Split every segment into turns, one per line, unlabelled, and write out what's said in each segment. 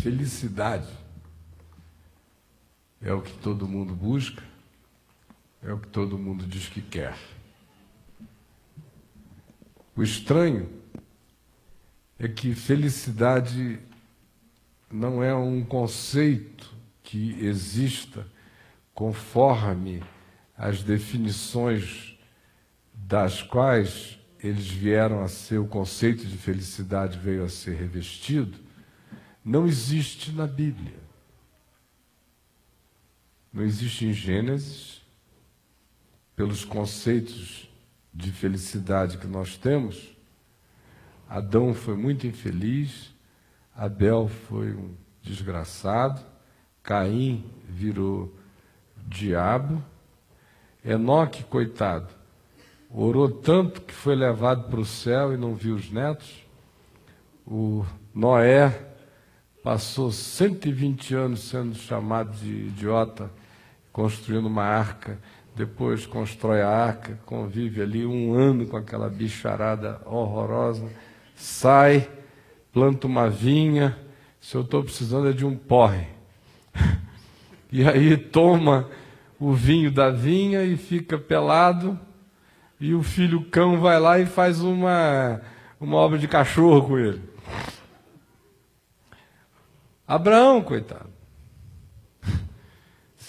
felicidade é o que todo mundo busca, é o que todo mundo diz que quer. O estranho é que felicidade não é um conceito que exista conforme as definições das quais eles vieram a ser, o conceito de felicidade veio a ser revestido, não existe na Bíblia. Não existe em Gênesis, pelos conceitos de felicidade que nós temos. Adão foi muito infeliz, Abel foi um desgraçado, Caim virou diabo, Enoque, coitado, orou tanto que foi levado para o céu e não viu os netos. O Noé passou 120 anos sendo chamado de idiota, construindo uma arca, depois constrói a arca, convive ali 1 ano com aquela bicharada horrorosa, sai, planta uma vinha, se eu estou precisando é de um porre. E aí toma o vinho da vinha e fica pelado, e o filho cão vai lá e faz uma obra de cachorro com ele. Abraão, coitado.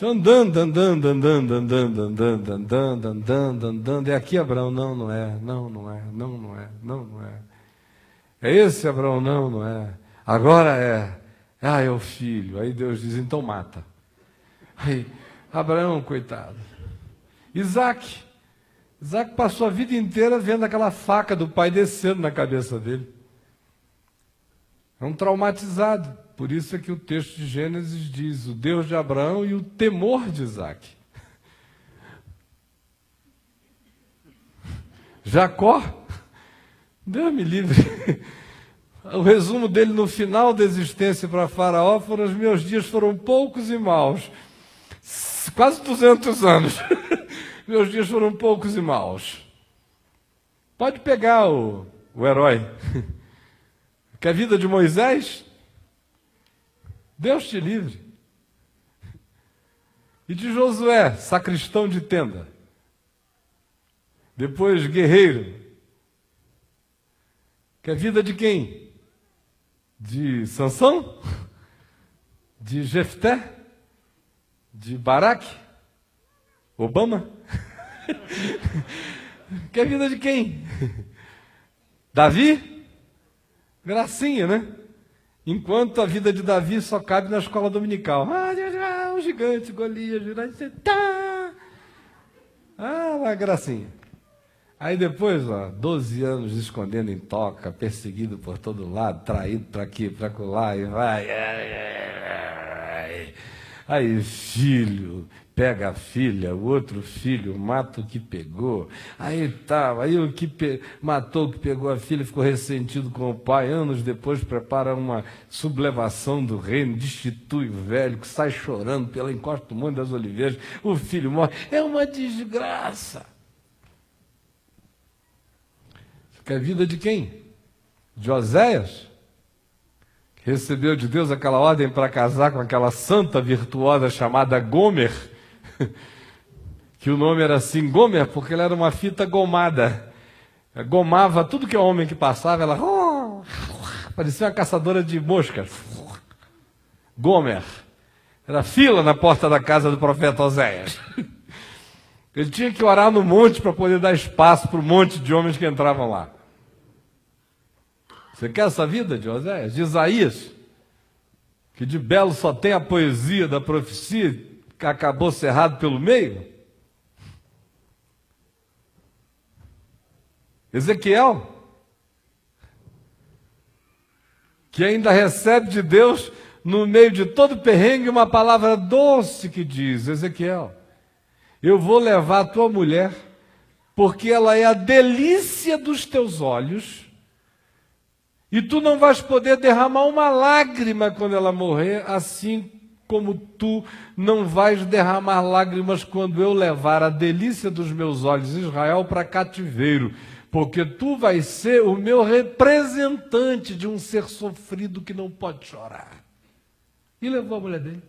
Andando, é aqui Abraão, não é. É esse Abraão, não é. Agora é. É o filho. Aí Deus diz, então mata. Aí, Abraão, coitado. Isaac passou a vida inteira vendo aquela faca do pai descendo na cabeça dele. É um traumatizado. Por isso é que o texto de Gênesis diz, o Deus de Abraão e o temor de Isaac. Jacó, Deus me livre. O resumo dele no final da existência para Faraó foram: os meus dias foram poucos e maus. Quase 200 anos. Meus dias foram poucos e maus. Pode pegar o herói. Que a vida de Moisés, Deus te livre. E de Josué, sacristão de tenda. Depois, guerreiro. Que a vida de quem? De Sansão? De Jefté? De Baraque? Obama? Que a vida de quem? Davi? Gracinha, né? Enquanto a vida de Davi só cabe na escola dominical. O gigante, Golias, uma gracinha. Aí depois, 12 anos escondendo em toca, perseguido por todo lado, traído para aqui, para colar, e vai. Aí filho pega a filha, o outro filho mata o que pegou. Aí o que matou o que pegou a filha ficou ressentido com o pai. Anos depois prepara uma sublevação do reino, destitui o velho, que sai chorando pela encosta do Monte das Oliveiras. O filho morre. É uma desgraça. Que a vida de quem? De Oséias, que recebeu de Deus aquela ordem para casar com aquela santa virtuosa chamada Gomer, que o nome era assim, Gomer, porque ela era uma fita gomada. Gomava tudo que é homem que passava, ela parecia uma caçadora de moscas. Gomer. Era fila na porta da casa do profeta Oséias. Ele tinha que orar no monte para poder dar espaço para o monte de homens que entravam lá. Você quer essa vida de Oséias? De Isaías, que de belo só tem a poesia da profecia, que acabou cerrado pelo meio? Ezequiel, que ainda recebe de Deus, no meio de todo perrengue, uma palavra doce que diz: Ezequiel, eu vou levar a tua mulher, porque ela é a delícia dos teus olhos, e tu não vais poder derramar uma lágrima quando ela morrer, assim como tu não vais derramar lágrimas quando eu levar a delícia dos meus olhos, Israel, para cativeiro, porque tu vais ser o meu representante de um ser sofrido que não pode chorar. E levou a mulher dele.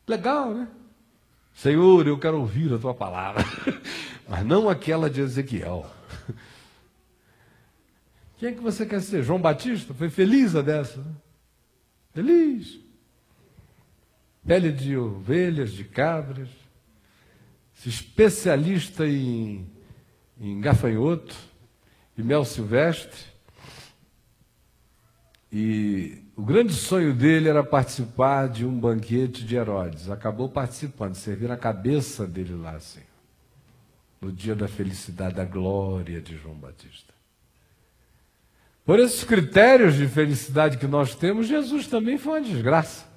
Legal, né? Senhor, eu quero ouvir a tua palavra, mas não aquela de Ezequiel. Quem é que você quer ser? João Batista? Foi feliz a dessa, né? Feliz. Pele de ovelhas, de cabras, especialista em gafanhoto e mel silvestre. E o grande sonho dele era participar de um banquete de Herodes. Acabou participando, servir a cabeça dele lá, assim, no dia da felicidade, da glória de João Batista. Por esses critérios de felicidade que nós temos, Jesus também foi uma desgraça.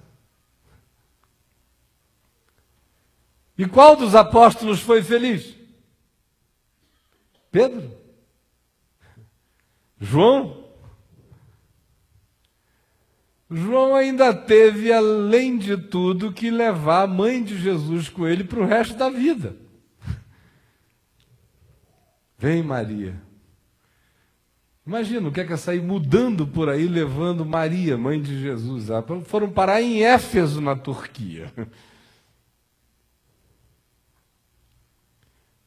E qual dos apóstolos foi feliz? Pedro? João? João ainda teve, além de tudo, que levar a mãe de Jesus com ele para o resto da vida. Vem, Maria. Imagina o que é sair mudando por aí, levando Maria, mãe de Jesus. Foram parar em Éfeso, na Turquia.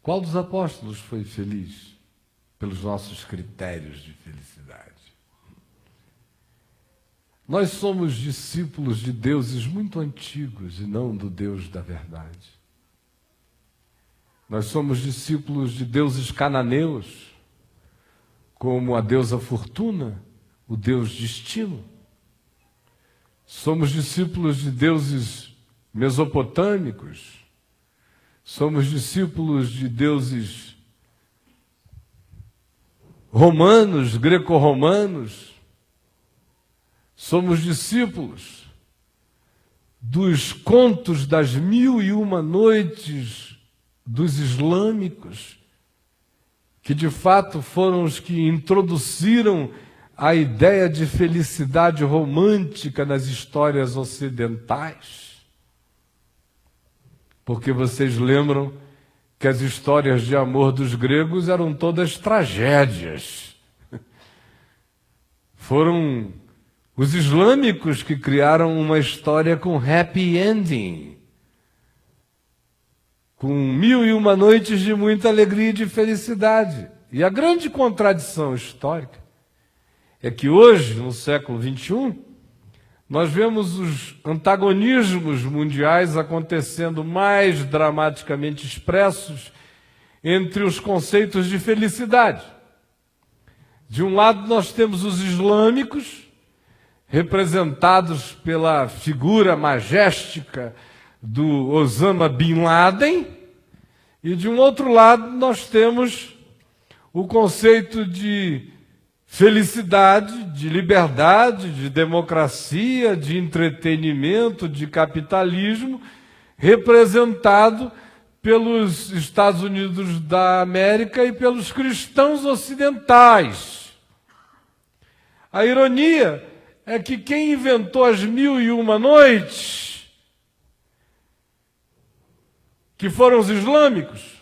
Qual dos apóstolos foi feliz pelos nossos critérios de felicidade? Nós somos discípulos de deuses muito antigos e não do Deus da verdade. Nós somos discípulos de deuses cananeus, como a deusa Fortuna, o deus destino. Somos discípulos de deuses mesopotâmicos. Somos discípulos de deuses romanos, greco-romanos. Somos discípulos dos contos das 1001 noites dos islâmicos, que de fato foram os que introduziram a ideia de felicidade romântica nas histórias ocidentais. Porque vocês lembram que as histórias de amor dos gregos eram todas tragédias. Foram os islâmicos que criaram uma história com happy ending, com 1001 noites de muita alegria e de felicidade. E a grande contradição histórica é que hoje, no século XXI, nós vemos os antagonismos mundiais acontecendo mais dramaticamente expressos entre os conceitos de felicidade. De um lado, nós temos os islâmicos, representados pela figura magéstica do Osama Bin Laden, e de um outro lado nós temos o conceito de felicidade, de liberdade, de democracia, de entretenimento, de capitalismo, representado pelos Estados Unidos da América e pelos cristãos ocidentais. A ironia é que quem inventou as 1001 noites, que foram os islâmicos,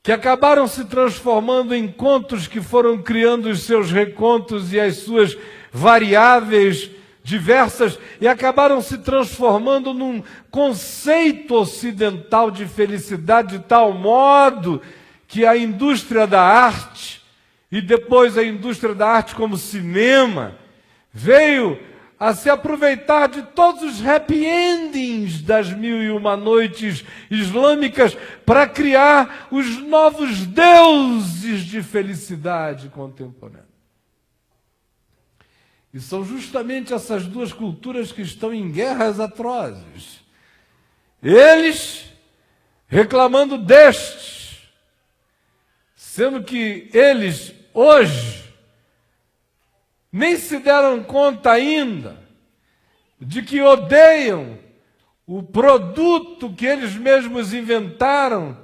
que acabaram se transformando em contos que foram criando os seus recontos e as suas variáveis diversas e acabaram se transformando num conceito ocidental de felicidade de tal modo que a indústria da arte e depois a indústria da arte como cinema veio a se aproveitar de todos os happy endings das 1001 noites islâmicas para criar os novos deuses de felicidade contemporânea. E são justamente essas duas culturas que estão em guerras atrozes. Eles reclamando destes, sendo que eles hoje nem se deram conta ainda de que odeiam o produto que eles mesmos inventaram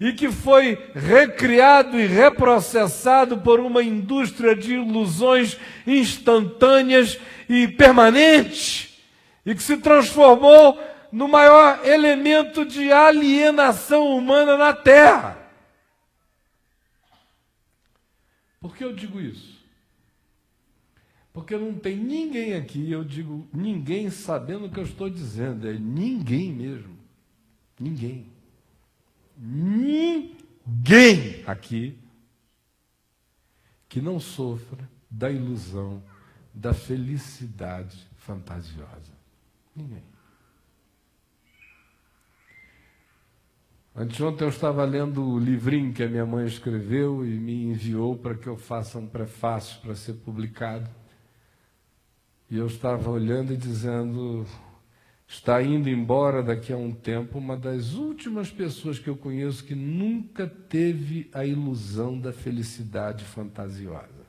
e que foi recriado e reprocessado por uma indústria de ilusões instantâneas e permanentes, e que se transformou no maior elemento de alienação humana na Terra. Por que eu digo isso? Porque não tem ninguém aqui, eu digo ninguém sabendo o que eu estou dizendo, é ninguém mesmo. Ninguém. Ninguém aqui que não sofra da ilusão da felicidade fantasiosa. Ninguém. Anteontem eu estava lendo o livrinho que a minha mãe escreveu e me enviou para que eu faça um prefácio para ser publicado. E eu estava olhando e dizendo, está indo embora daqui a um tempo uma das últimas pessoas que eu conheço que nunca teve a ilusão da felicidade fantasiosa.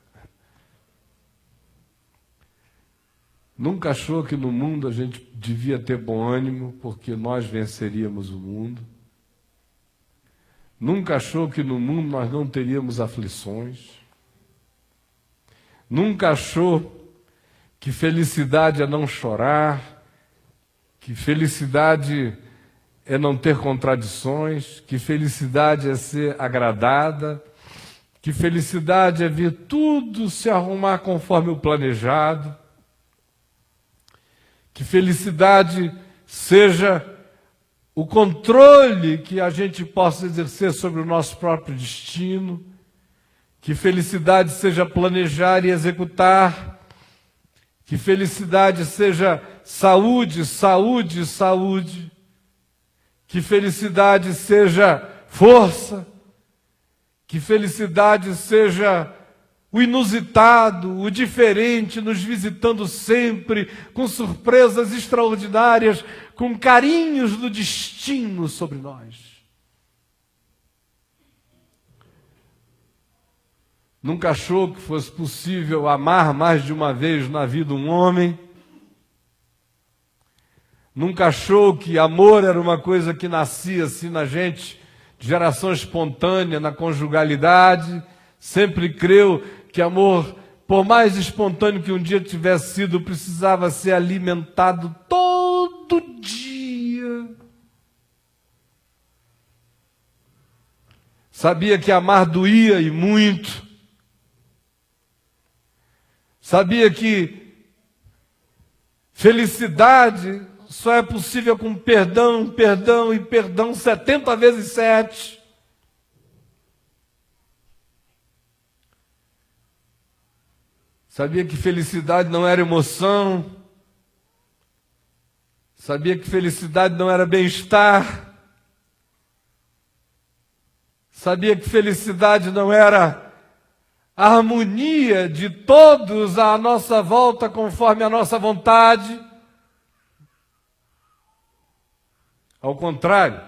Nunca achou que no mundo a gente devia ter bom ânimo porque nós venceríamos o mundo. Nunca achou que no mundo nós não teríamos aflições. Nunca achou que felicidade é não chorar, que felicidade é não ter contradições, que felicidade é ser agradada, que felicidade é ver tudo se arrumar conforme o planejado, que felicidade seja o controle que a gente possa exercer sobre o nosso próprio destino, que felicidade seja planejar e executar, que felicidade seja saúde, saúde, saúde, que felicidade seja força, que felicidade seja o inusitado, o diferente, nos visitando sempre, com surpresas extraordinárias, com carinhos do destino sobre nós. Nunca achou que fosse possível amar mais de uma vez na vida um homem. Nunca achou que amor era uma coisa que nascia assim na gente, de geração espontânea, na conjugalidade. Sempre creu que amor, por mais espontâneo que um dia tivesse sido, precisava ser alimentado todo dia. Sabia que amar doía e muito. Sabia que felicidade só é possível com perdão, perdão e perdão 70 vezes 7. Sabia que felicidade não era emoção. Sabia que felicidade não era bem-estar. Sabia que felicidade não era a harmonia de todos à nossa volta conforme a nossa vontade. Ao contrário,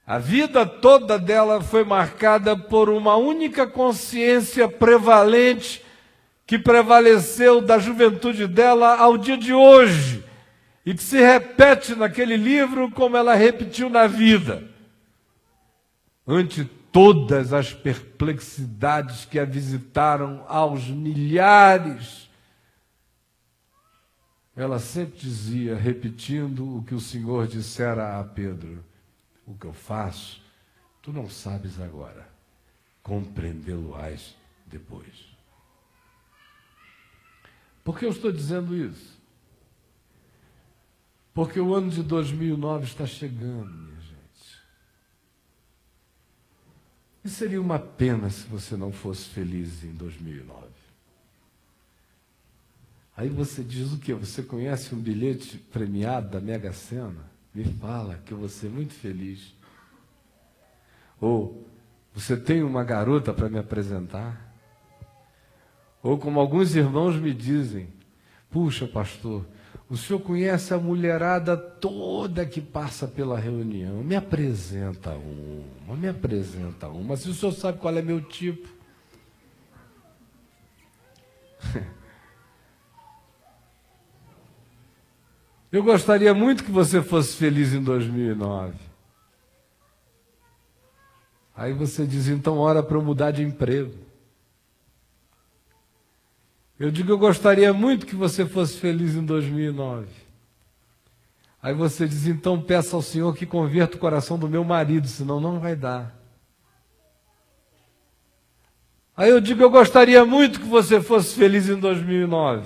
a vida toda dela foi marcada por uma única consciência prevalente que prevaleceu da juventude dela ao dia de hoje e que se repete naquele livro como ela repetiu na vida. Ante todas as perplexidades que a visitaram aos milhares, ela sempre dizia, repetindo o que o Senhor dissera a Pedro: o que eu faço, tu não sabes agora, compreendê-lo-ás depois. Por que eu estou dizendo isso? Porque o ano de 2009 está chegando, minha gente. E seria uma pena se você não fosse feliz em 2009. Aí você diz o quê? Você conhece um bilhete premiado da Mega Sena? Me fala que eu vou ser muito feliz. Ou você tem uma garota para me apresentar? Ou como alguns irmãos me dizem: puxa, pastor, o senhor conhece a mulherada toda que passa pela reunião. Me apresenta uma, me apresenta uma. Se o senhor sabe qual é meu tipo. Eu gostaria muito que você fosse feliz em 2009. Aí você diz, então ora para eu mudar de emprego. Eu digo, eu gostaria muito que você fosse feliz em 2009. Aí você diz, então peça ao Senhor que converta o coração do meu marido, senão não vai dar. Aí eu digo, eu gostaria muito que você fosse feliz em 2009.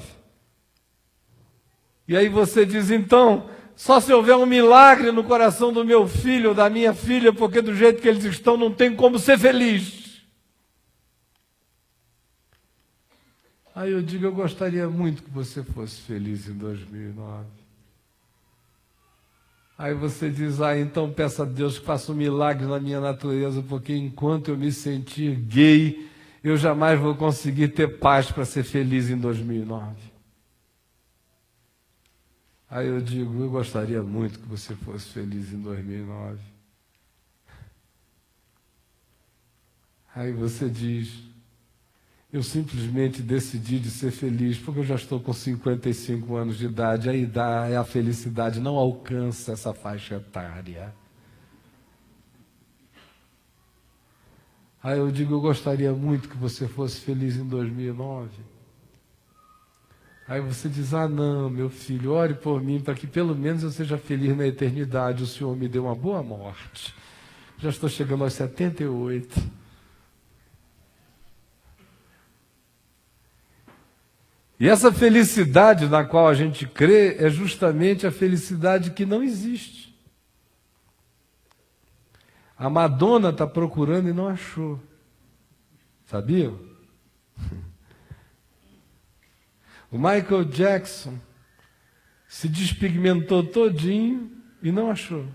E aí você diz, então, só se houver um milagre no coração do meu filho ou da minha filha, porque do jeito que eles estão não tem como ser feliz. Aí eu digo, eu gostaria muito que você fosse feliz em 2009. Aí você diz, então peça a Deus que faça um milagre na minha natureza, porque enquanto eu me sentir gay, eu jamais vou conseguir ter paz para ser feliz em 2009. Aí eu digo, eu gostaria muito que você fosse feliz em 2009. Aí você diz, eu simplesmente decidi de ser feliz, porque eu já estou com 55 anos de idade, a felicidade não alcança essa faixa etária. Aí eu digo, eu gostaria muito que você fosse feliz em 2009. Aí você diz, não, meu filho, ore por mim para que pelo menos eu seja feliz na eternidade. O Senhor me deu uma boa morte. Já estou chegando aos 78. E essa felicidade na qual a gente crê é justamente a felicidade que não existe. A Madonna está procurando e não achou. Sabiam? O Michael Jackson se despigmentou todinho e não achou.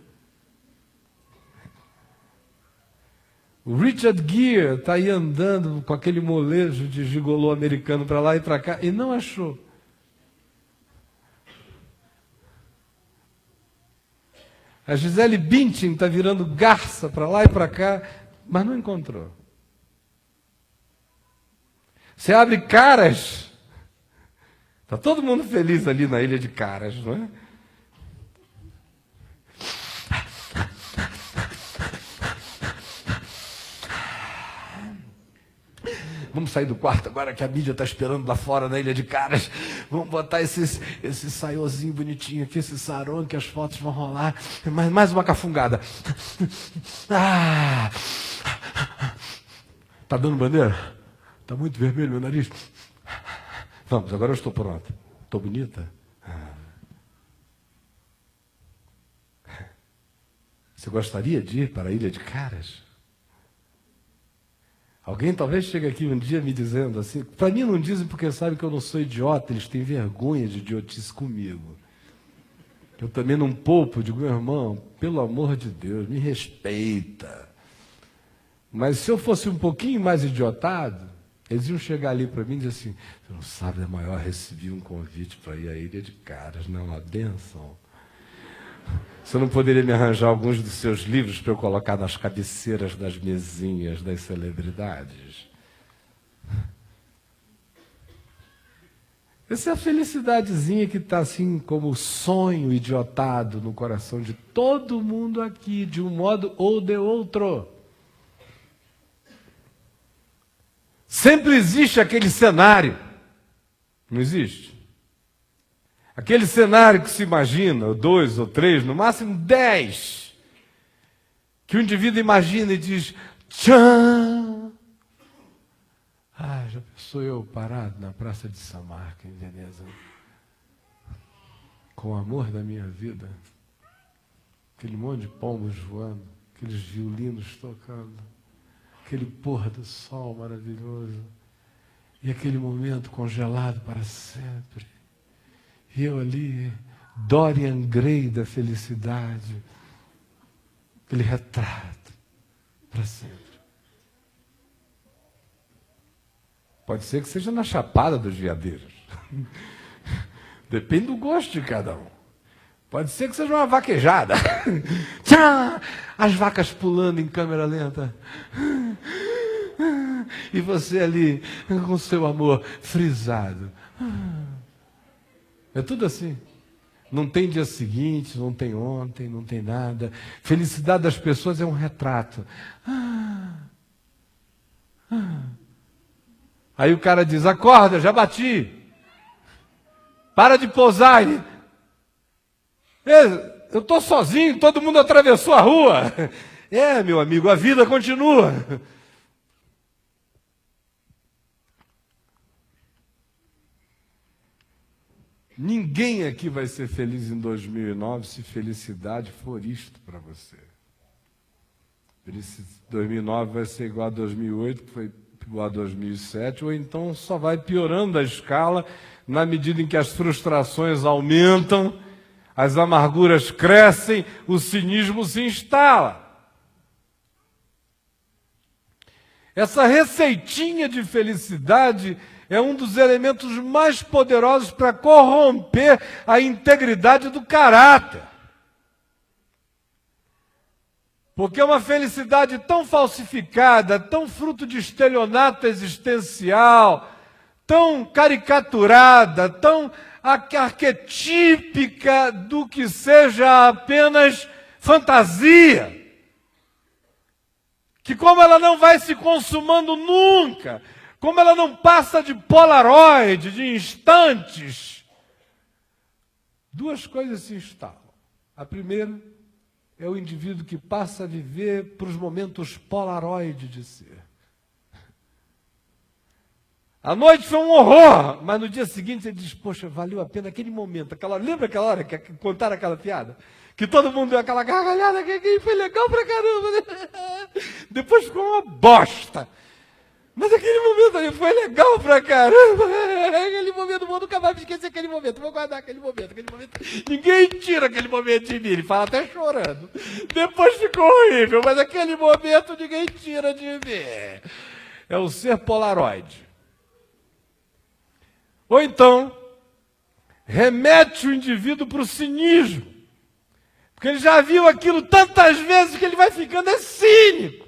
O Richard Gere está aí andando com aquele molejo de gigolô americano para lá e para cá e não achou. A Gisele Bündchen está virando garça para lá e para cá, mas não encontrou. Você abre Caras, está todo mundo feliz ali na ilha de Caras, não é? Vamos sair do quarto agora que a mídia está esperando lá fora na ilha de Caras. Vamos botar esse saiozinho bonitinho aqui, esse sarong que as fotos vão rolar. Mais uma cafungada. Tá dando bandeira? Tá muito vermelho meu nariz. Vamos, agora eu estou pronta. Estou bonita? Você gostaria de ir para a ilha de Caras? Alguém talvez chegue aqui um dia me dizendo assim, para mim não dizem porque sabem que eu não sou idiota, eles têm vergonha de idiotice comigo. Eu também não poupo, digo, meu irmão, pelo amor de Deus, me respeita. Mas se eu fosse um pouquinho mais idiotado, eles iam chegar ali para mim e dizer assim, você não sabe, da maior, recebi um convite para ir à Ilha de Caras, não é uma bênção. Você não poderia me arranjar alguns dos seus livros para eu colocar nas cabeceiras das mesinhas das celebridades? Essa é a felicidadezinha que está assim como sonho idiotado no coração de todo mundo aqui, de um modo ou de outro. Sempre existe aquele cenário, não existe? Aquele cenário que se imagina, 2 ou 3, no máximo 10, que o indivíduo imagina e diz, tchan! Já sou eu parado na Praça de São Marcos, em Veneza, com o amor da minha vida, aquele monte de pombos voando, aqueles violinos tocando, aquele pôr do sol maravilhoso, e aquele momento congelado para sempre. E eu ali, Dorian Gray da felicidade, aquele retrato para sempre. Pode ser que seja na Chapada dos Veadeiros. Depende do gosto de cada um. Pode ser que seja uma vaquejada. Tchá! As vacas pulando em câmera lenta. E você ali com seu amor frisado. É tudo assim. Não tem dia seguinte, não tem ontem, não tem nada. Felicidade das pessoas é um retrato. Aí o cara diz, acorda, já bati. Para de pousar. Eu estou sozinho, todo mundo atravessou a rua. Meu amigo, a vida continua. Ninguém aqui vai ser feliz em 2009 se felicidade for isto para você. 2009 vai ser igual a 2008, que foi igual a 2007, ou então só vai piorando a escala na medida em que as frustrações aumentam, as amarguras crescem, o cinismo se instala. Essa receitinha de felicidade é um dos elementos mais poderosos para corromper a integridade do caráter. Porque é uma felicidade tão falsificada, tão fruto de estelionato existencial, tão caricaturada, tão arquetípica do que seja apenas fantasia, que como ela não vai se consumando nunca, como ela não passa de polaroid, de instantes, duas coisas se instalam. A primeira é o indivíduo que passa a viver para os momentos polaroid de ser. A noite foi um horror, mas no dia seguinte ele diz, poxa, valeu a pena aquele momento. Lembra aquela hora que contaram aquela piada? Que todo mundo deu aquela gargalhada, que foi legal pra caramba. Né? Depois ficou uma bosta. Mas aquele momento ali foi legal pra caramba. Aquele momento, vou nunca mais esquecer aquele momento. Vou guardar aquele momento. Ninguém tira aquele momento de mim. Ele fala até chorando. Depois ficou horrível, mas aquele momento ninguém tira de mim. É o ser polaroid. Ou então, remete o indivíduo para o cinismo. Porque ele já viu aquilo tantas vezes que ele vai ficando cínico.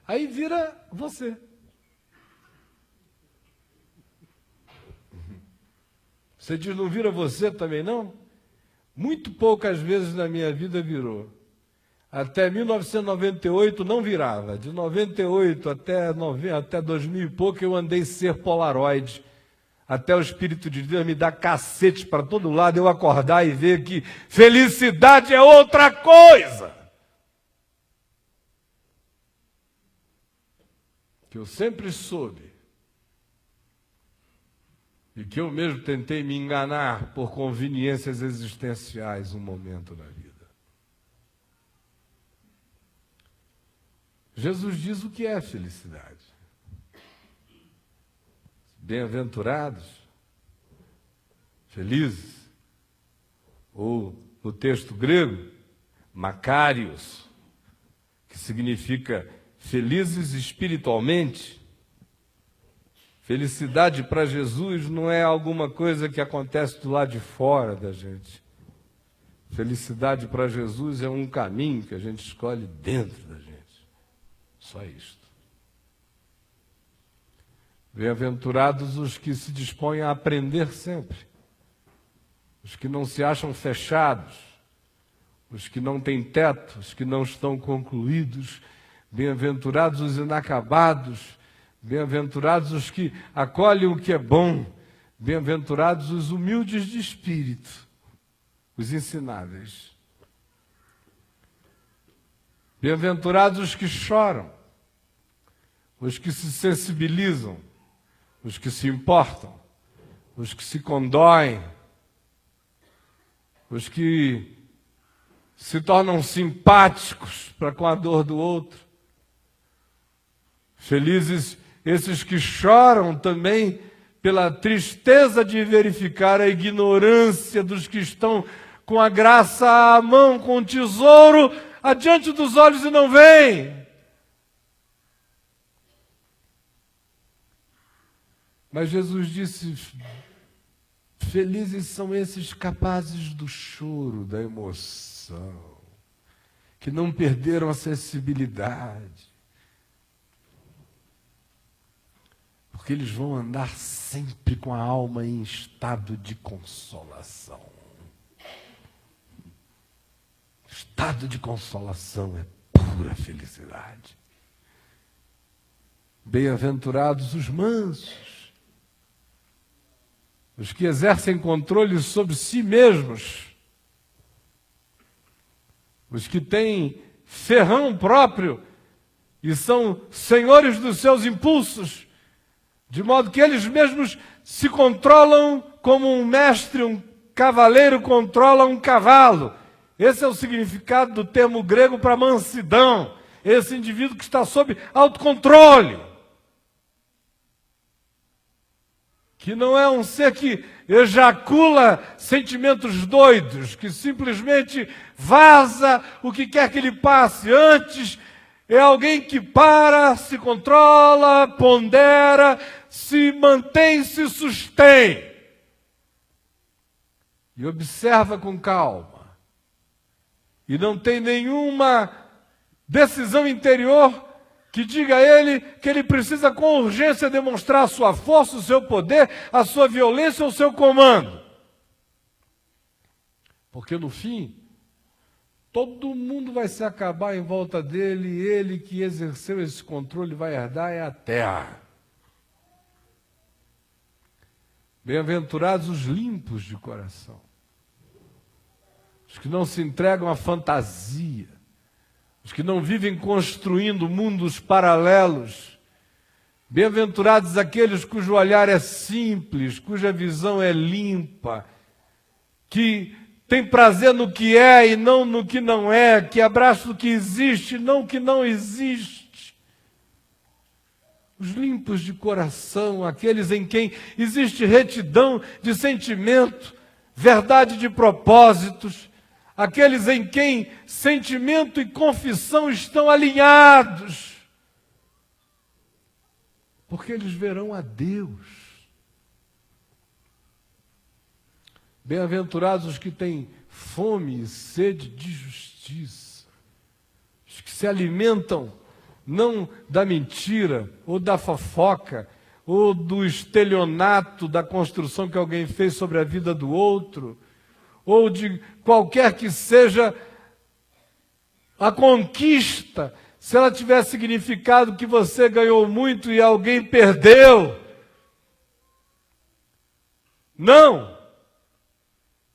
Aí vira você. Você diz, não vira você também não? Muito poucas vezes na minha vida virou. Até 1998 não virava. De 98 até 2000 e pouco eu andei ser polaroid. Até o Espírito de Deus me dar cacete para todo lado, eu acordar e ver que felicidade é outra coisa. Que eu sempre soube. E que eu mesmo tentei me enganar por conveniências existenciais um momento da vida. Jesus diz o que é felicidade. Bem-aventurados, felizes, ou no texto grego, macários, que significa felizes espiritualmente. Felicidade para Jesus não é alguma coisa que acontece do lado de fora da gente. Felicidade para Jesus é um caminho que a gente escolhe dentro da gente. Só isto. Bem-aventurados os que se dispõem a aprender sempre, os que não se acham fechados, os que não têm teto, os que não estão concluídos, bem-aventurados os inacabados, bem-aventurados os que acolhem o que é bom, bem-aventurados os humildes de espírito, os ensináveis. Bem-aventurados os que choram, os que se sensibilizam, os que se importam, os que se condoem, os que se tornam simpáticos para com a dor do outro. Felizes esses que choram também pela tristeza de verificar a ignorância dos que estão com a graça à mão, com o tesouro adiante dos olhos e não veem. Mas Jesus disse, felizes são esses capazes do choro, da emoção, que não perderam a sensibilidade. Porque eles vão andar sempre com a alma em estado de consolação. Estado de consolação é pura felicidade. Bem-aventurados os mansos, os que exercem controle sobre si mesmos, os que têm ferrão próprio e são senhores dos seus impulsos, de modo que eles mesmos se controlam como um mestre, um cavaleiro controla um cavalo. Esse é o significado do termo grego para mansidão. Esse indivíduo que está sob autocontrole. Que não é um ser que ejacula sentimentos doidos, que simplesmente vaza o que quer que lhe passe. Antes, é alguém que para, se controla, pondera, se mantém, se sustém. E observa com calma. E não tem nenhuma decisão interior que diga a ele que ele precisa com urgência demonstrar a sua força, o seu poder, a sua violência ou o seu comando. Porque no fim, todo mundo vai se acabar em volta dele e ele que exerceu esse controle vai herdar é a terra. Bem-aventurados os limpos de coração, os que não se entregam à fantasia, os que não vivem construindo mundos paralelos. Bem-aventurados aqueles cujo olhar é simples, cuja visão é limpa, que tem prazer no que é e não no que não é, que abraça o que existe e não o que não existe. Os limpos de coração, aqueles em quem existe retidão de sentimento, verdade de propósitos, aqueles em quem sentimento e confissão estão alinhados, porque eles verão a Deus. Bem-aventurados os que têm fome e sede de justiça, os que se alimentam não da mentira, ou da fofoca, ou do estelionato da construção que alguém fez sobre a vida do outro, ou de qualquer que seja a conquista, se ela tiver significado que você ganhou muito e alguém perdeu. Não!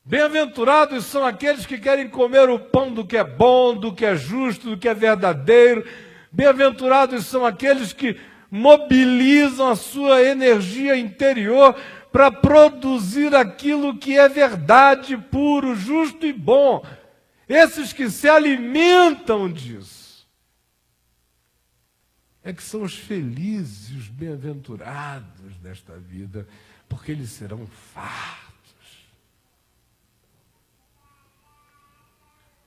Bem-aventurados são aqueles que querem comer o pão do que é bom, do que é justo, do que é verdadeiro. Bem-aventurados são aqueles que mobilizam a sua energia interior para produzir aquilo que é verdade, puro, justo e bom. Esses que se alimentam disso é que são os felizes e os bem-aventurados desta vida, porque eles serão fartos.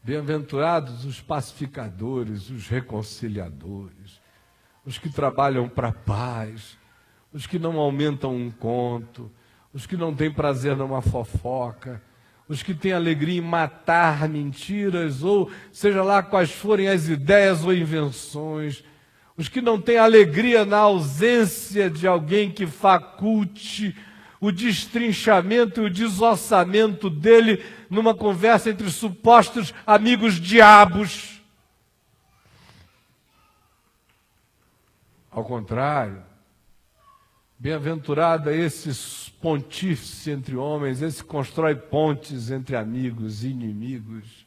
Bem-aventurados os pacificadores, os reconciliadores, os que trabalham para a paz, os que não aumentam um conto, os que não têm prazer numa fofoca, os que têm alegria em matar mentiras, ou seja lá quais forem as ideias ou invenções, os que não têm alegria na ausência de alguém que faculte o destrinchamento e o desossamento dele numa conversa entre supostos amigos diabos. Ao contrário, bem-aventurado é esse pontífice entre homens, esse que constrói pontes entre amigos e inimigos.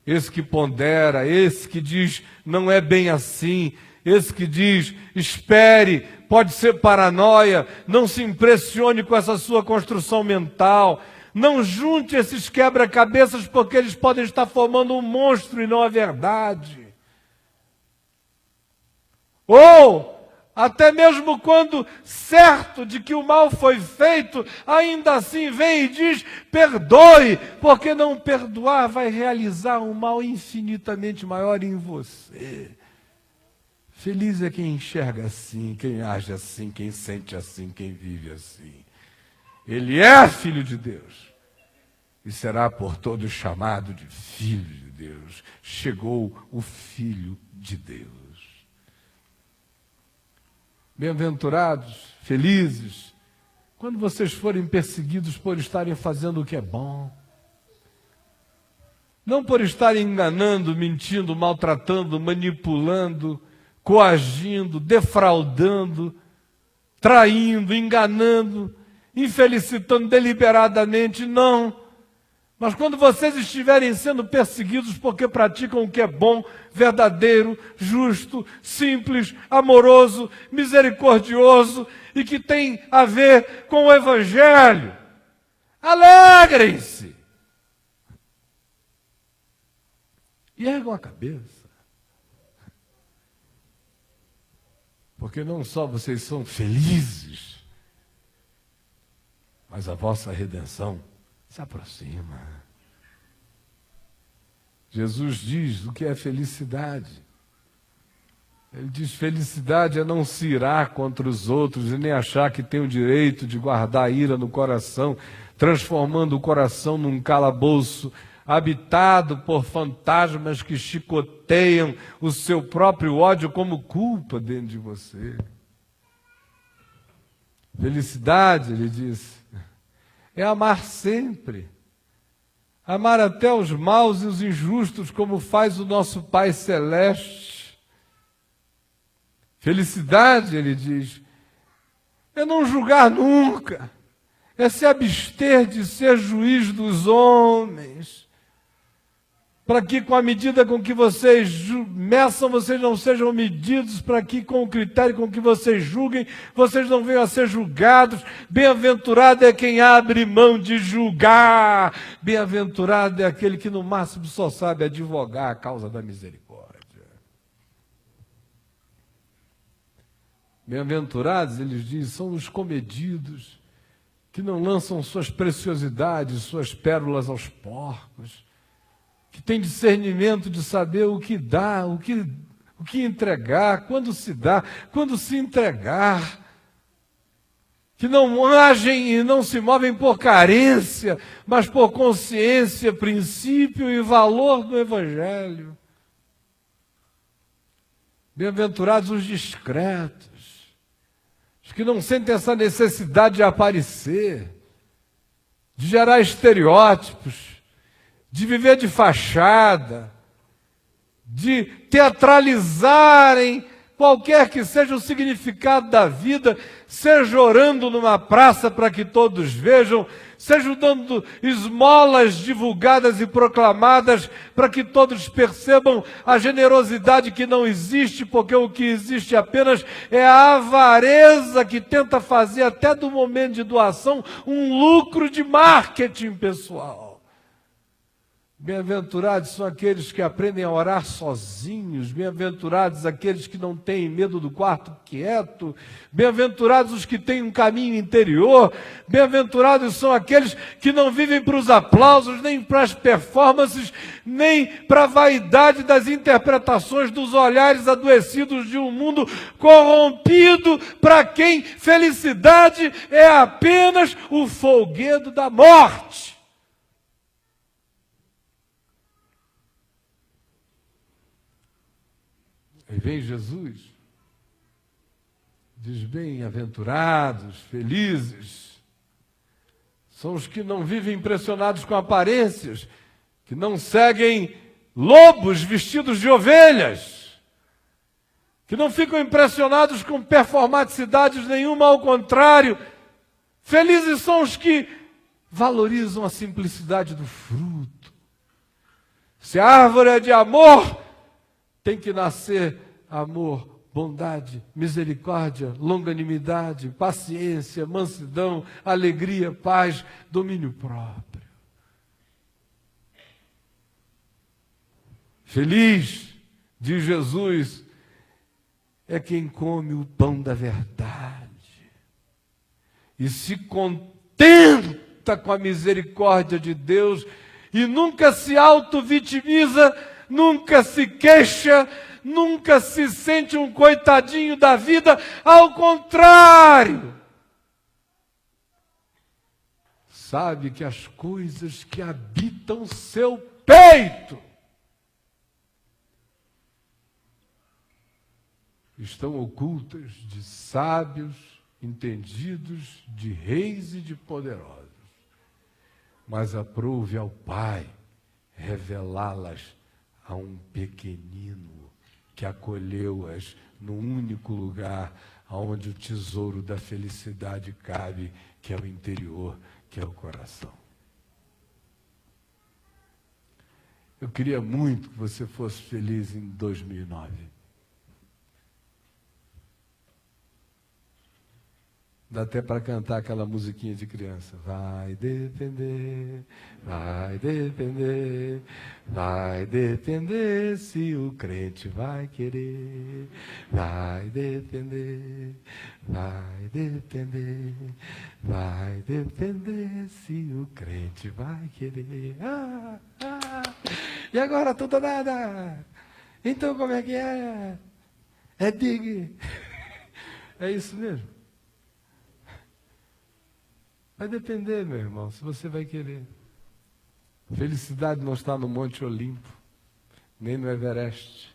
Esse que pondera, esse que diz, não é bem assim. Esse que diz, espere, pode ser paranoia, não se impressione com essa sua construção mental. Não junte esses quebra-cabeças porque eles podem estar formando um monstro e não a verdade. Ou, até mesmo quando certo de que o mal foi feito, ainda assim vem e diz, perdoe, porque não perdoar vai realizar um mal infinitamente maior em você. Feliz é quem enxerga assim, quem age assim, quem sente assim, quem vive assim. Ele é filho de Deus e será por todos chamado de filho de Deus. Chegou o Filho de Deus. Bem-aventurados, felizes, quando vocês forem perseguidos por estarem fazendo o que é bom. Não por estarem enganando, mentindo, maltratando, manipulando, coagindo, defraudando, traindo, enganando, infelicitando deliberadamente, não. Mas quando vocês estiverem sendo perseguidos porque praticam o que é bom, verdadeiro, justo, simples, amoroso, misericordioso e que tem a ver com o Evangelho, alegrem-se e ergam a cabeça. Porque não só vocês são felizes, mas a vossa redenção se aproxima. Jesus diz o que é felicidade. Ele diz: felicidade é não se irar contra os outros e nem achar que tem o direito de guardar a ira no coração, transformando o coração num calabouço habitado por fantasmas que chicoteiam o seu próprio ódio como culpa dentro de você. Felicidade, ele diz, é amar sempre, amar até os maus e os injustos, como faz o nosso Pai Celeste. Felicidade, ele diz, é não julgar nunca, é se abster de ser juiz dos homens, para que com a medida com que vocês meçam, vocês não sejam medidos, para que com o critério com que vocês julguem, vocês não venham a ser julgados. Bem-aventurado é quem abre mão de julgar. Bem-aventurado é aquele que no máximo só sabe advogar a causa da misericórdia. Bem-aventurados, eles dizem, são os comedidos, que não lançam suas preciosidades, suas pérolas aos porcos, que tem discernimento de saber o que dá, o que entregar, quando se dá, quando se entregar, que não agem e não se movem por carência, mas por consciência, princípio e valor do Evangelho. Bem-aventurados os discretos, os que não sentem essa necessidade de aparecer, de gerar estereótipos, de viver de fachada, de teatralizarem qualquer que seja o significado da vida, seja orando numa praça para que todos vejam, seja dando esmolas divulgadas e proclamadas para que todos percebam a generosidade que não existe, porque o que existe apenas é a avareza que tenta fazer até do momento de doação um lucro de marketing pessoal. Bem-aventurados são aqueles que aprendem a orar sozinhos, bem-aventurados aqueles que não têm medo do quarto quieto, bem-aventurados os que têm um caminho interior, bem-aventurados são aqueles que não vivem para os aplausos, nem para as performances, nem para a vaidade das interpretações dos olhares adoecidos de um mundo corrompido, para quem felicidade é apenas o folguedo da morte. Aí vem Jesus, diz: bem-aventurados, felizes, são os que não vivem impressionados com aparências, que não seguem lobos vestidos de ovelhas, que não ficam impressionados com performaticidades nenhuma, ao contrário, felizes são os que valorizam a simplicidade do fruto. Se a árvore é de amor, tem que nascer amor, bondade, misericórdia, longanimidade, paciência, mansidão, alegria, paz, domínio próprio. Feliz, diz Jesus, é quem come o pão da verdade e se contenta com a misericórdia de Deus e nunca se auto-vitimiza, nunca se queixa, nunca se sente um coitadinho da vida, ao contrário. Sabe que as coisas que habitam seu peito estão ocultas de sábios, entendidos, de reis e de poderosos. Mas aprouve ao Pai revelá-las a um pequenino que acolheu-as no único lugar onde o tesouro da felicidade cabe, que é o interior, que é o coração. Eu queria muito que você fosse feliz em 2009. Dá até para cantar aquela musiquinha de criança. Vai depender se o crente vai querer. Vai depender se o crente vai querer. E agora tudo ou nada. Então como é que é? É big. É isso mesmo. Vai depender, meu irmão, se você vai querer. Felicidade não está no Monte Olimpo, nem no Everest,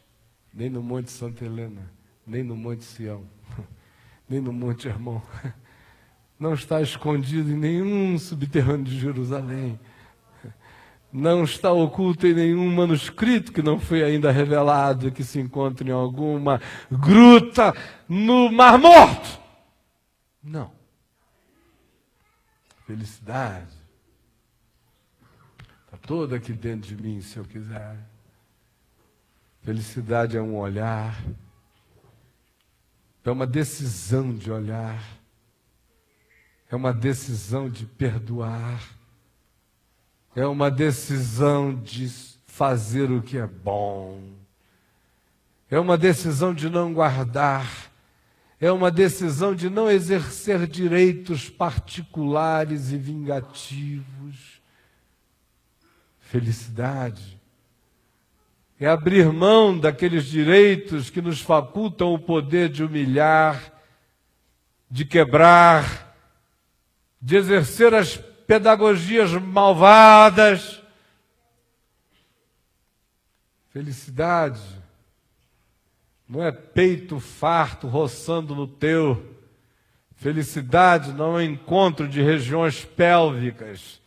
nem no Monte Santa Helena, nem no Monte Sião, nem no Monte Hermon. Não está escondido em nenhum subterrâneo de Jerusalém. Não está oculto em nenhum manuscrito que não foi ainda revelado, que se encontra em alguma gruta no Mar Morto. Não. Felicidade está toda aqui dentro de mim, se eu quiser. Felicidade é um olhar, é uma decisão de olhar, é uma decisão de perdoar, é uma decisão de fazer o que é bom, é uma decisão de não guardar, é uma decisão de não exercer direitos particulares e vingativos. Felicidade é abrir mão daqueles direitos que nos facultam o poder de humilhar, de quebrar, de exercer as pedagogias malvadas. Felicidade não é peito farto roçando no teu. Felicidade não é encontro de regiões pélvicas.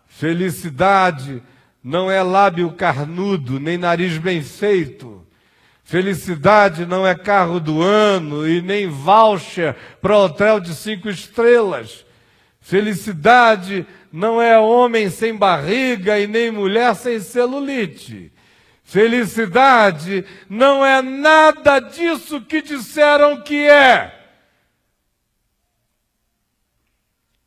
Felicidade não é lábio carnudo, nem nariz bem feito. Felicidade não é carro do ano e nem voucher para hotel de 5 estrelas. Felicidade não é homem sem barriga e nem mulher sem celulite. Felicidade não é nada disso que disseram que é.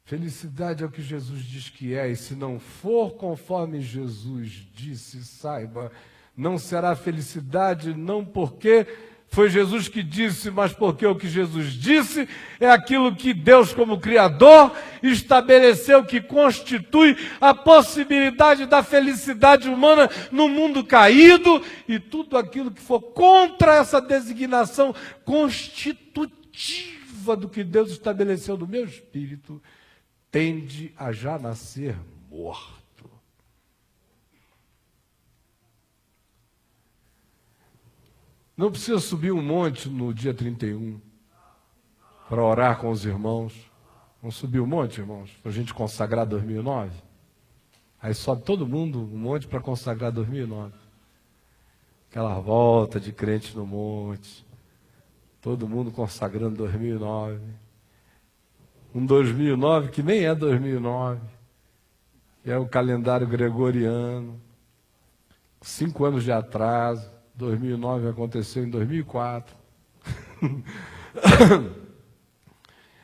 Felicidade é o que Jesus diz que é, e se não for conforme Jesus disse, saiba, não será felicidade, não porque foi Jesus que disse, mas porque o que Jesus disse é aquilo que Deus, como Criador, estabeleceu que constitui a possibilidade da felicidade humana no mundo caído, e tudo aquilo que for contra essa designação constitutiva do que Deus estabeleceu no meu espírito, tende a já nascer morto. Não precisa subir um monte no dia 31 para orar com os irmãos. Vamos subir um monte, irmãos, para a gente consagrar 2009. Aí sobe todo mundo um monte para consagrar 2009. Aquela volta de crente no monte. Todo mundo consagrando 2009. Um 2009 que nem é 2009. É o calendário gregoriano. 5 anos de atraso. 2009 aconteceu em 2004.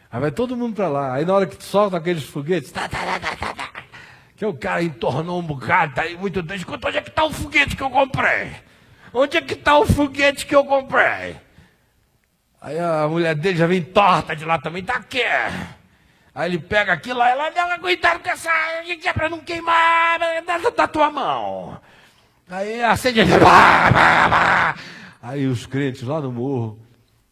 Aí vai todo mundo para lá. Aí na hora que solta aqueles foguetes, que o cara entornou um bocado, tá aí muito doido. Onde é que está o foguete que eu comprei? Onde é que está o foguete que eu comprei? Aí a mulher dele já vem torta de lá também, tá aqui. Aí ele pega aquilo, aí ela dá cuidado com essa, que é para não queimar da tua mão. Aí acende, aí os crentes lá no morro,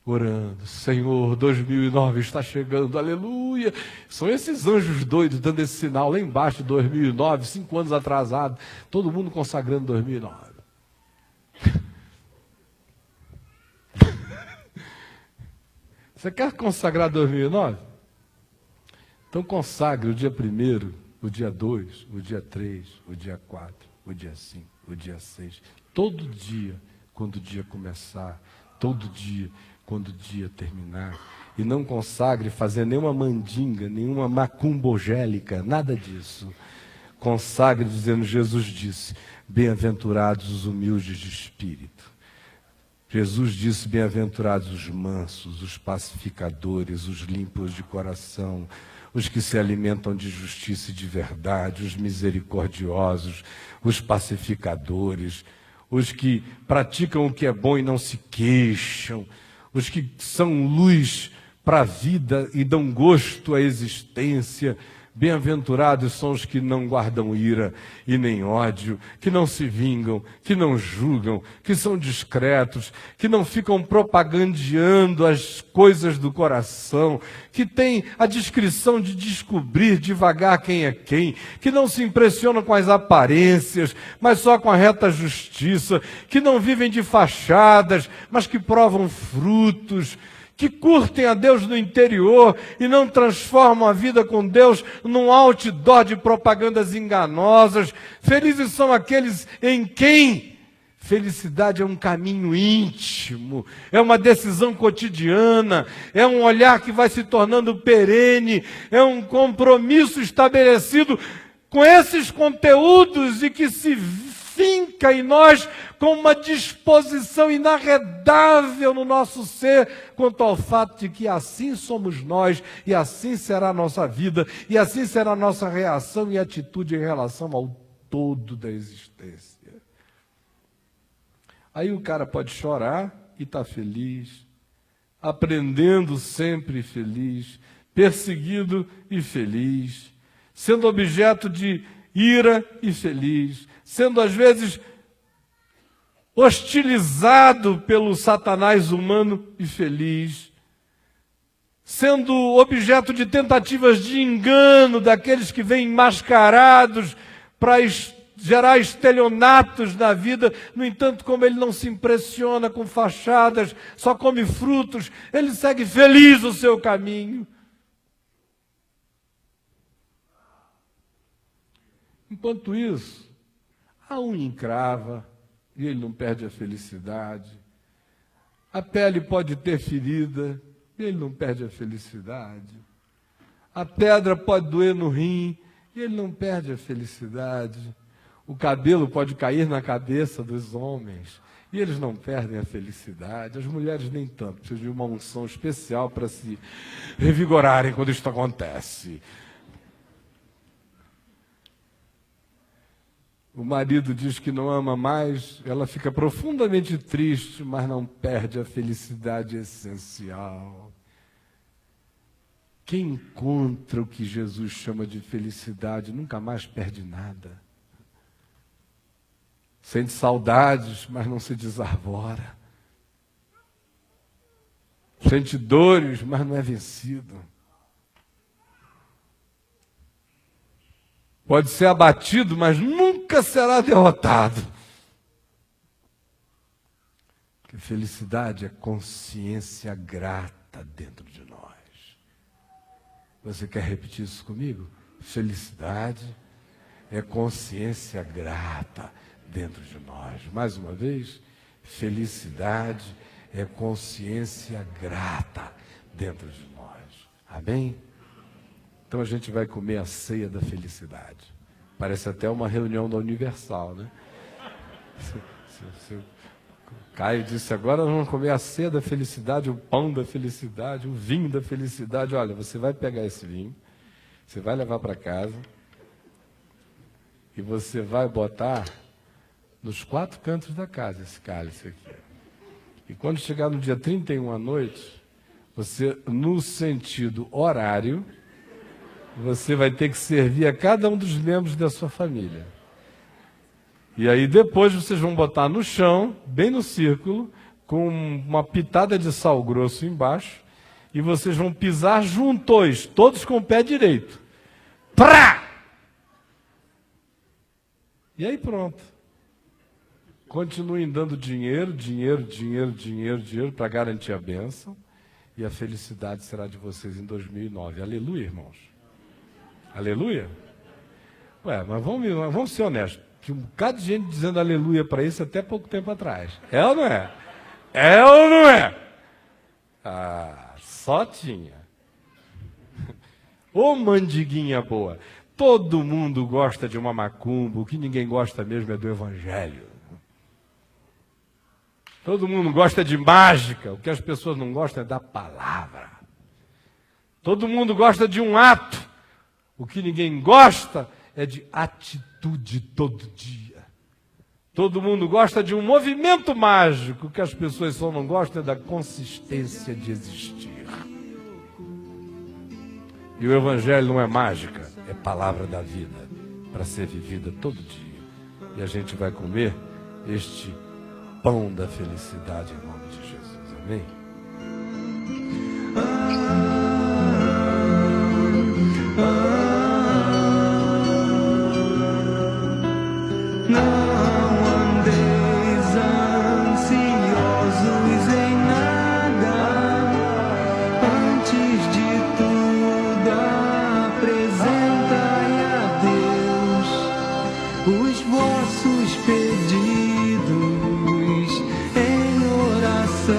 orando, Senhor, 2009 está chegando, aleluia. São esses anjos doidos dando esse sinal lá embaixo, 2009, 5 anos atrasado, todo mundo consagrando 2009. Você quer consagrar 2009? Então consagre o dia 1º, o dia 2, o dia 3, o dia 4, o dia 5, o dia 6. Todo dia, quando o dia começar, todo dia, quando o dia terminar. E não consagre fazer nenhuma mandinga, nenhuma macumbogélica, nada disso. consagre dizendo, Jesus disse, bem-aventurados os humildes de espírito. Jesus disse, bem-aventurados os mansos, os pacificadores, os limpos de coração, os que se alimentam de justiça e de verdade, os misericordiosos, os pacificadores, os que praticam o que é bom e não se queixam, os que são luz para a vida e dão gosto à existência. Bem-aventurados são os que não guardam ira e nem ódio, que não se vingam, que não julgam, que são discretos, que não ficam propagandeando as coisas do coração, que têm a discrição de descobrir devagar quem é quem, que não se impressionam com as aparências, mas só com a reta justiça, que não vivem de fachadas, mas que provam frutos, que curtem a Deus no interior e não transformam a vida com Deus num outdoor de propagandas enganosas. Felizes são aqueles em quem felicidade é um caminho íntimo, é uma decisão cotidiana, é um olhar que vai se tornando perene, é um compromisso estabelecido com esses conteúdos e que se finca em nós com uma disposição inarredável no nosso ser quanto ao fato de que assim somos nós e assim será a nossa vida e assim será a nossa reação e atitude em relação ao todo da existência. Aí o cara pode chorar e estar feliz, aprendendo sempre feliz, perseguido e feliz, sendo objeto de ira e feliz, sendo às vezes hostilizado pelo Satanás humano e feliz, sendo objeto de tentativas de engano daqueles que vêm mascarados para gerar estelionatos na vida. No entanto, como ele não se impressiona com fachadas, só come frutos, ele segue feliz o seu caminho. Enquanto isso, a unha encrava e ele não perde a felicidade. A pele pode ter ferida e ele não perde a felicidade. A pedra pode doer no rim e ele não perde a felicidade. O cabelo pode cair na cabeça dos homens e eles não perdem a felicidade. As mulheres nem tanto, precisam de uma unção especial para se revigorarem quando isso acontece. O marido diz que não ama mais, ela fica profundamente triste, mas não perde a felicidade essencial. Quem encontra o que Jesus chama de felicidade nunca mais perde nada. Sente saudades, mas não se desarvora. Sente dores, mas não é vencido. Pode ser abatido, mas nunca será derrotado. Porque felicidade é consciência grata dentro de nós. Você quer repetir isso comigo? Felicidade é consciência grata dentro de nós. Mais uma vez, felicidade é consciência grata dentro de nós. Amém? Então a gente vai comer a ceia da felicidade. Parece até uma reunião da Universal, né? Caio disse, agora nós vamos comer a ceia da felicidade, o pão da felicidade, o vinho da felicidade. Olha, você vai pegar esse vinho, você vai levar para casa e você vai botar nos 4 cantos da casa esse cálice aqui. E quando chegar no dia 31 à noite, você, no sentido horário, você vai ter que servir a cada um dos membros da sua família. E aí depois vocês vão botar no chão, bem no círculo, com uma pitada de sal grosso embaixo, e vocês vão pisar juntos, todos com o pé direito. Prá! E aí pronto. Continuem dando dinheiro para garantir a bênção, e a felicidade será de vocês em 2009. Aleluia, irmãos. Aleluia? Ué, mas vamos ser honestos. Tinha um bocado de gente dizendo aleluia para isso até pouco tempo atrás. É ou não é? É ou não é? Ah, só tinha. Ô mandiguinha boa. Todo mundo gosta de uma macumba, o que ninguém gosta mesmo é do Evangelho. Todo mundo gosta de mágica, o que as pessoas não gostam é da palavra. Todo mundo gosta de um ato, o que ninguém gosta é de atitude todo dia. Todo mundo gosta de um movimento mágico, o que as pessoas só não gostam é da consistência de existir. E o Evangelho não é mágica, é palavra da vida, para ser vivida todo dia. E a gente vai comer este pão da felicidade em nome de Jesus. Amém?
Não andeis ansiosos em nada, antes de tudo apresentai a Deus os vossos pedidos em oração,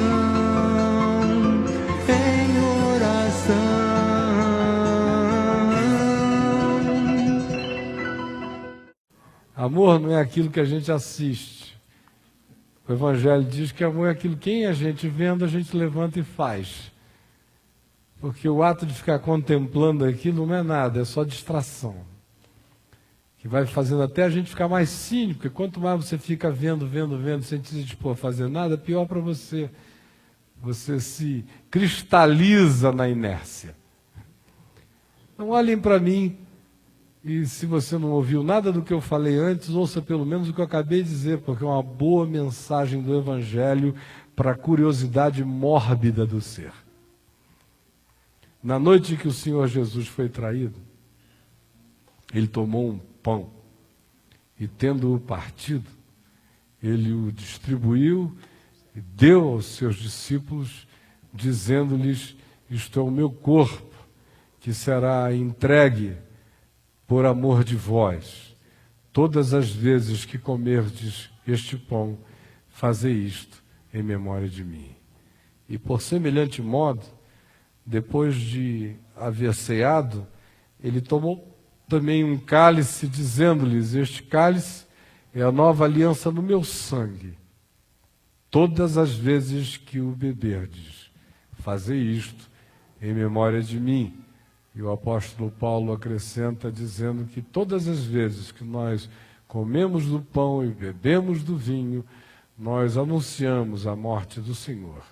em oração.
Amor não é aquilo que a gente assiste. O Evangelho diz que amor é aquilo que quem a gente vendo, a gente levanta e faz. Porque o ato de ficar contemplando aquilo não é nada, é só distração. Que vai fazendo até a gente ficar mais cínico, porque quanto mais você fica vendo, sem se dispor a fazer nada, pior para você. Você se cristaliza na inércia. Então olhem para mim. E se você não ouviu nada do que eu falei antes, ouça pelo menos o que eu acabei de dizer, porque é uma boa mensagem do Evangelho para a curiosidade mórbida do ser. Na noite que o Senhor Jesus foi traído, ele tomou um pão e, tendo-o partido, ele o distribuiu e deu aos seus discípulos, dizendo-lhes: isto é o meu corpo, que será entregue por amor de vós. Todas as vezes que comerdes este pão, fazei isto em memória de mim. E por semelhante modo, depois de haver ceado, ele tomou também um cálice, dizendo-lhes: este cálice é a nova aliança no meu sangue. Todas as vezes que o beberdes, fazei isto em memória de mim. E o apóstolo Paulo acrescenta dizendo que todas as vezes que nós comemos do pão e bebemos do vinho, nós anunciamos a morte do Senhor,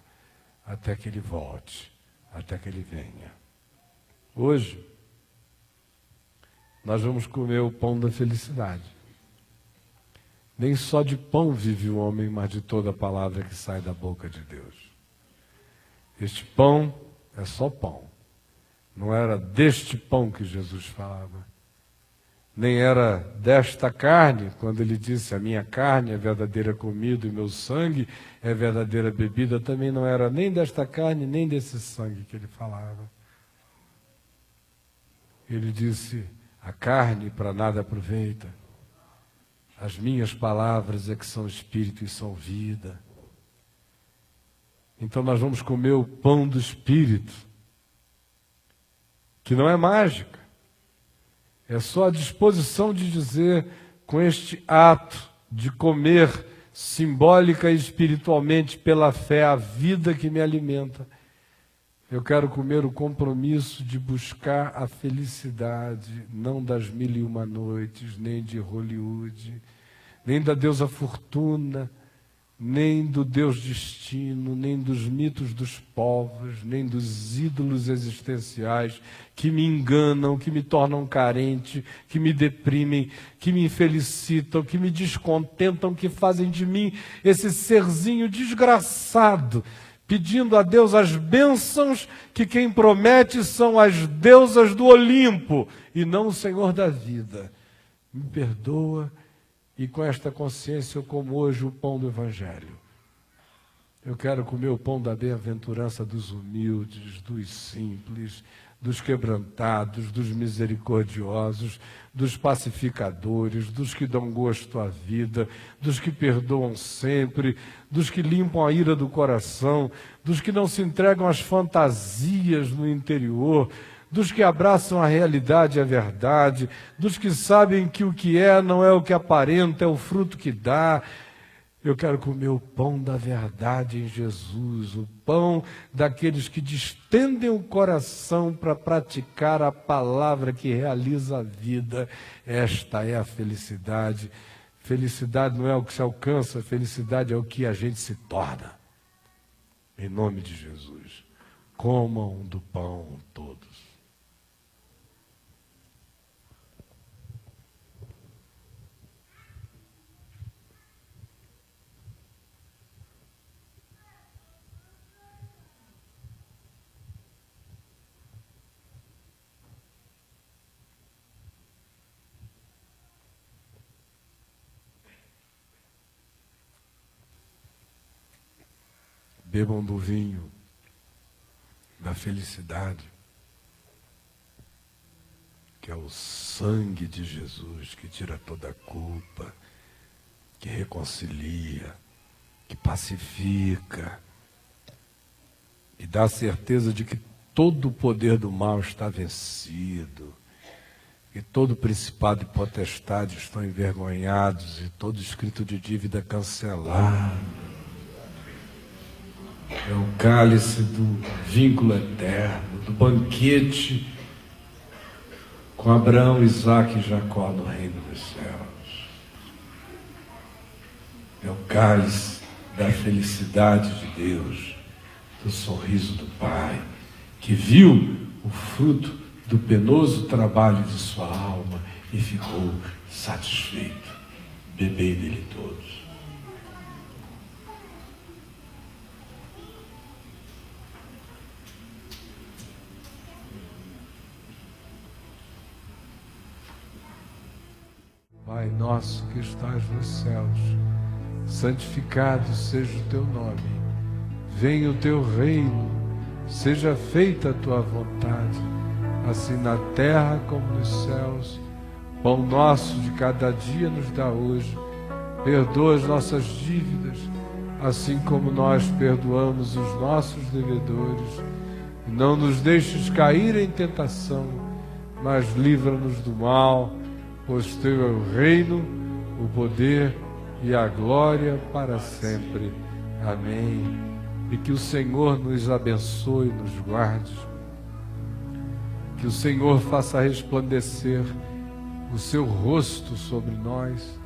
até que Ele volte, até que Ele venha. Hoje, nós vamos comer o pão da felicidade. Nem só de pão vive o homem, mas de toda a palavra que sai da boca de Deus. Este pão é só pão. Não era deste pão que Jesus falava. Nem era desta carne, quando ele disse: a minha carne é verdadeira comida e meu sangue é verdadeira bebida. Também não era nem desta carne, nem desse sangue que ele falava. Ele disse: a carne para nada aproveita. As minhas palavras é que são espírito e são vida. Então nós vamos comer o pão do Espírito, que não é mágica, é só a disposição de dizer, com este ato de comer simbólica e espiritualmente pela fé a vida que me alimenta, eu quero comer o compromisso de buscar a felicidade, não das 1001 noites, nem de Hollywood, nem da deusa Fortuna, nem do Deus Destino, nem dos mitos dos povos, nem dos ídolos existenciais que me enganam, que me tornam carente, que me deprimem, que me infelicitam, que me descontentam, que fazem de mim esse serzinho desgraçado, pedindo a Deus as bênçãos que quem promete são as deusas do Olimpo e não o Senhor da vida. Me perdoa. E com esta consciência eu como hoje o pão do Evangelho. Eu quero comer o pão da bem-aventurança dos humildes, dos simples, dos quebrantados, dos misericordiosos, dos pacificadores, dos que dão gosto à vida, dos que perdoam sempre, dos que limpam a ira do coração, dos que não se entregam às fantasias no interior, dos que abraçam a realidade e a verdade, dos que sabem que o que é não é o que aparenta, é o fruto que dá. Eu quero comer o pão da verdade em Jesus, o pão daqueles que distendem o coração para praticar a palavra que realiza a vida. Esta é a felicidade. Felicidade não é o que se alcança, felicidade é o que a gente se torna. Em nome de Jesus, comam do pão todos. Bebam do vinho da felicidade, que é o sangue de Jesus, que tira toda a culpa, que reconcilia, que pacifica, e dá a certeza de que todo o poder do mal está vencido, que todo principado e potestade estão envergonhados e todo escrito de dívida cancelado. É o cálice do vínculo eterno, do banquete com Abraão, Isaque e Jacó no reino dos céus. É o cálice da felicidade de Deus, do sorriso do Pai, que viu o fruto do penoso trabalho de sua alma e ficou satisfeito. Bebei dele todos. Pai nosso que estás nos céus, santificado seja o teu nome. Venha o teu reino, seja feita a tua vontade, assim na terra como nos céus. Pão nosso de cada dia nos dá hoje. Perdoa as nossas dívidas, assim como nós perdoamos os nossos devedores. E não nos deixes cair em tentação, mas livra-nos do mal, pois teu é o reino, o poder e a glória para sempre. Amém. E que o Senhor nos abençoe e nos guarde. Que o Senhor faça resplandecer o seu rosto sobre nós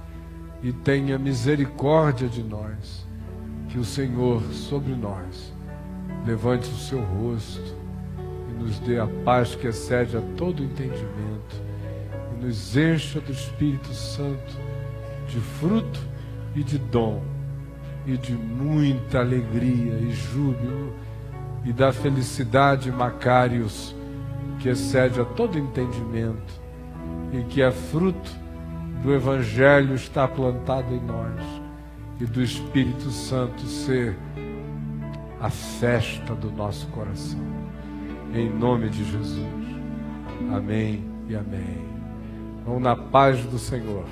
e tenha misericórdia de nós. Que o Senhor sobre nós levante o seu rosto e nos dê a paz que excede a todo entendimento. Nos encha do Espírito Santo, de fruto e de dom, e de muita alegria e júbilo, e da felicidade Macários, que excede a todo entendimento, e que é fruto do Evangelho está plantado em nós, e do Espírito Santo ser a festa do nosso coração. Em nome de Jesus. Amém e amém. Vão na paz do Senhor.